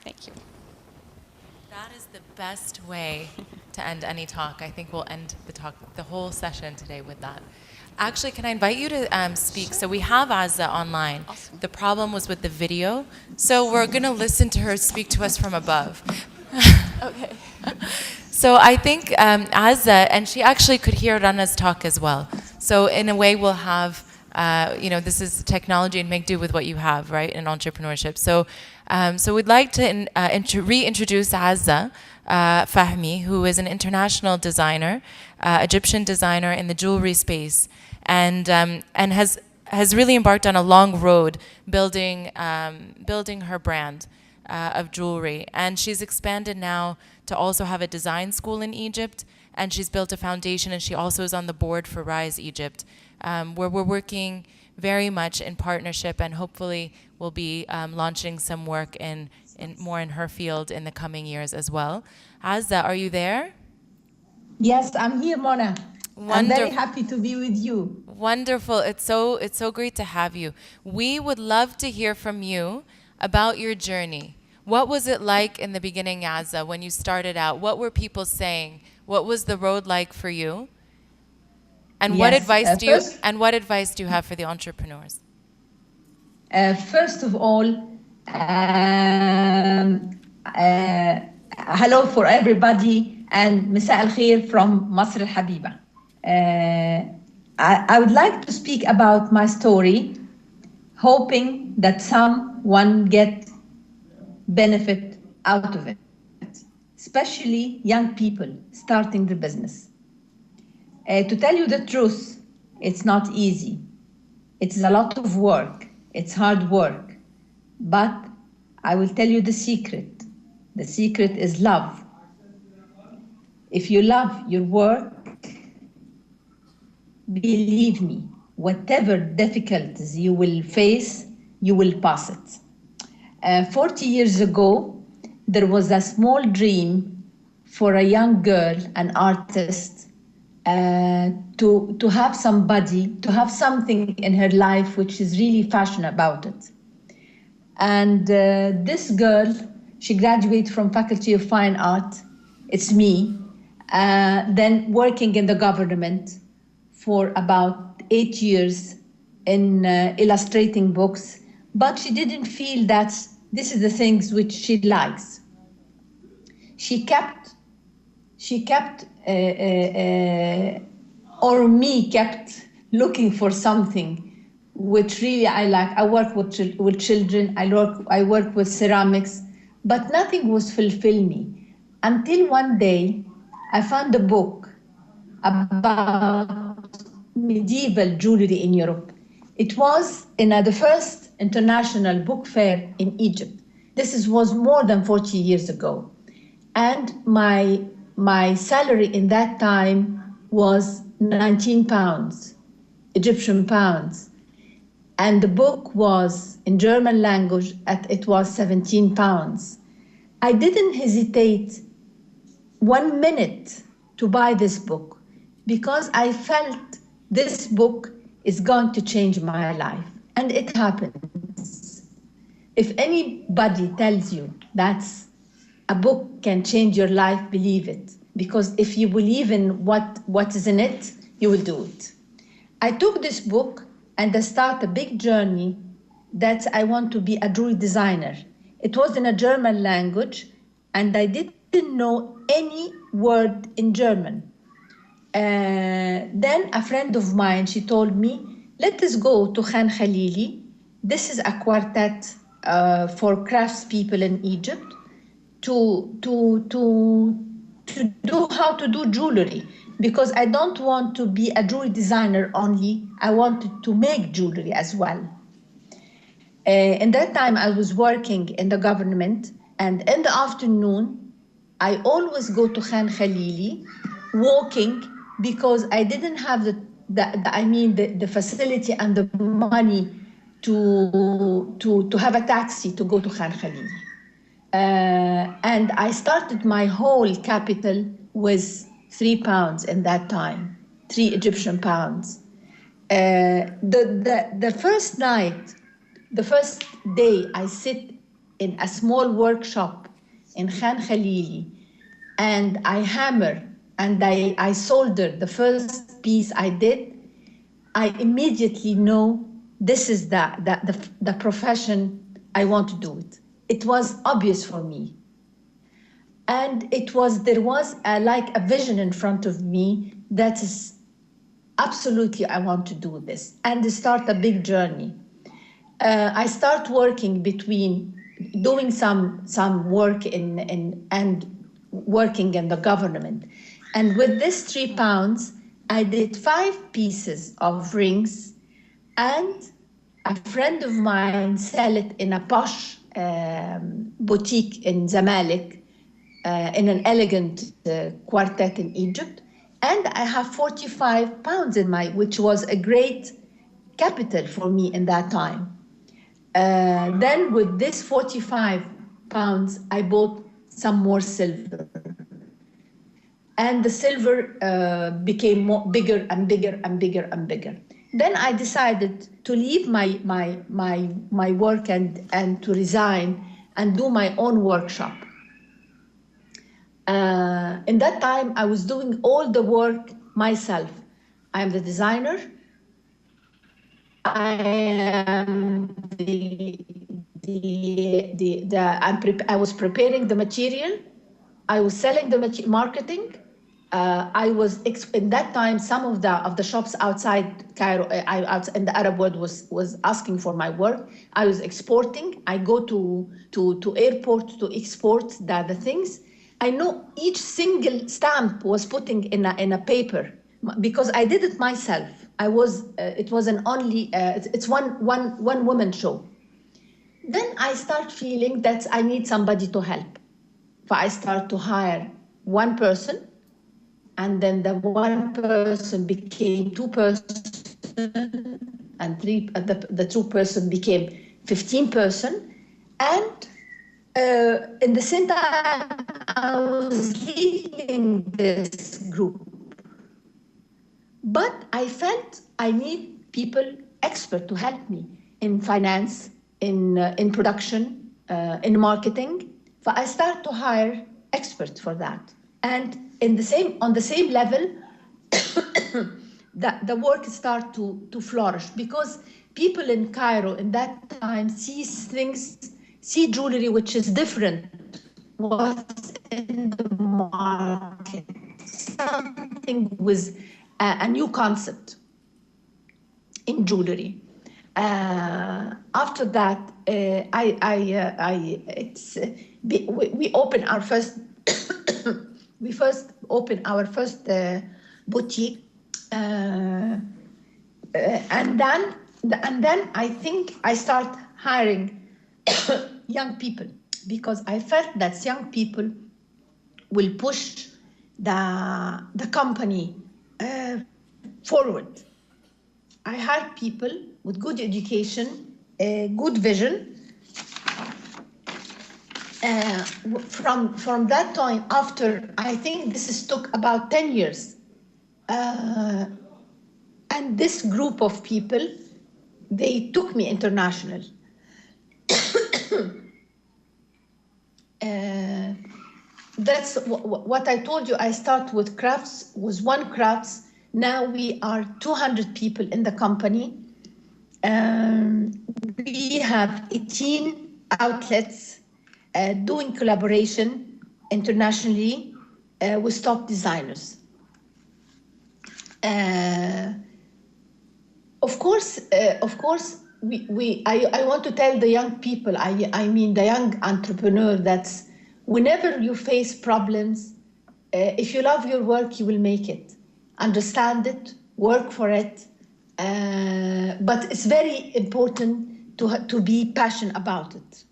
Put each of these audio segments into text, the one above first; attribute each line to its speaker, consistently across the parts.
Speaker 1: Thank you.
Speaker 2: That is the best way to end any talk. I think we'll end the whole session today with that. Actually, can I invite you to speak?
Speaker 1: Sure.
Speaker 2: So we have Azza online.
Speaker 1: Awesome.
Speaker 2: The problem was with the video. So we're going to listen to her speak to us from above.
Speaker 1: Okay.
Speaker 2: So I think Azza, and she actually could hear Rana's talk as well. So in a way, we'll have, this is technology and make do with what you have, right, in entrepreneurship. So we'd like to reintroduce Azza Fahmy, who is an international designer, Egyptian designer in the jewelry space, and has really embarked on a long road building her brand of jewelry. And she's expanded now to also have a design school in Egypt. And she's built a foundation, and she also is on the board for Rise Egypt, where we're working very much in partnership, and hopefully we'll be launching some work more in her field in the coming years as well. Azza, are you there?
Speaker 3: Yes, I'm here, Mona. I'm very
Speaker 2: Wonderful.
Speaker 3: happy to be with you.
Speaker 2: Wonderful. It's so great to have you. We would love to hear from you about your journey. What was it like in the beginning, Azza, when you started out? What were people saying? What was the road like for you? And
Speaker 3: Yes,
Speaker 2: what advice do you have for the entrepreneurs?
Speaker 3: first of all, hello for everybody and مساء الخير from مصر الحبيبة. I would like to speak about my story, hoping that someone get benefit out of it, especially young people starting their business. To tell you the truth, it's not easy. It's a lot of work. It's hard work. But I will tell you the secret. The secret is love. If you love your work, believe me, whatever difficulties you will face, you will pass it. 40 years ago, there was a small dream for a young girl, an artist, to have somebody, to have something in her life which is really passionate about it. And this girl, she graduated from Faculty of Fine Art. It's me. Then working in the government for about 8 years in illustrating books, but she didn't feel that this is the things which she likes. She kept or me kept looking for something which really I like. I work with children, I work with ceramics, but nothing was fulfill me. Until one day, I found a book about medieval jewelry in Europe. It was in the first international book fair in Egypt. Was more than 40 years ago. And my salary in that time was 19 pounds, Egyptian pounds. And the book was in German language, it was 17 pounds. I didn't hesitate 1 minute to buy this book because I felt this book is going to change my life. And it happens. If anybody tells you that a book can change your life, believe it. Because if you believe in what is in it, you will do it. I took this book and I started a big journey that I want to be a jewelry designer. It was in a German language and I didn't know any word in German. Then a friend of mine, she told me, let us go to Khan Khalili. This is a quartet for craftspeople in Egypt to do how to do jewelry, because I don't want to be a jewelry designer only. I wanted to make jewelry as well. In that time, I was working in the government, and in the afternoon, I always go to Khan Khalili walking because I didn't have the facility and the money to have a taxi to go to Khan Khalili. And I started my whole capital with 3 pounds in that time, 3 Egyptian pounds. The first night, the first day I sit in a small workshop in Khan Khalili, and I hammer and I solder the first piece I did, I immediately know this is the profession I want to do it. It was obvious for me. And there was like a vision in front of me that is absolutely I want to do this and start a big journey. I start working between doing some work and working in the government. And with this £3, I did 5 pieces of rings, and a friend of mine sell it in a posh boutique in Zamalek, in an elegant quartet in Egypt. And I have £45 in which was a great capital for me in that time. Then with this £45, I bought some more silver. And the silver became bigger and bigger and bigger and bigger. Then I decided to leave my work and to resign and do my own workshop. In that time, I was doing all the work myself. I am the designer. I am I was preparing the material. I was selling the marketing. I was in that time. Some of the shops outside Cairo, in the Arab world, was asking for my work. I was exporting. I go to airport to export the things. I know each single stamp was putting in a paper because I did it myself. It was it's one woman show. Then I start feeling that I need somebody to help. So I start to hire one person, and then the one person became 2 persons, and the 2 person became 15 person, and in the same time, I was leading this group. But I felt I need people expert to help me in finance, in production, in marketing. So I start to hire experts for that. And on the same level, the work start to flourish because people in Cairo in that time see jewelry which is different what's in the market, something with a new concept in jewelry. After that, we opened our first we first opened our first boutique, and then I think I start hiring young people because I felt that young people will push the company forward. I hired people with good education, good vision. From that time, after I think took about 10 years, and this group of people, they took me international. That's what I told you. I start with crafts, was one crafts. Now we are 200 people in the company. We have 18 outlets doing collaboration internationally with top designers. Of course, I want to tell the young people, I mean the young entrepreneur, that whenever you face problems, if you love your work, you will make it. Understand it, work for it, but it's very important to be passionate about it.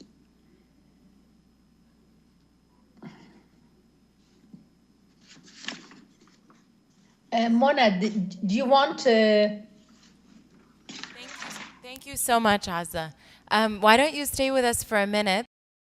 Speaker 3: Mona, do you want to...
Speaker 2: Thank you so much, Azza. Why don't you stay with us for a minute?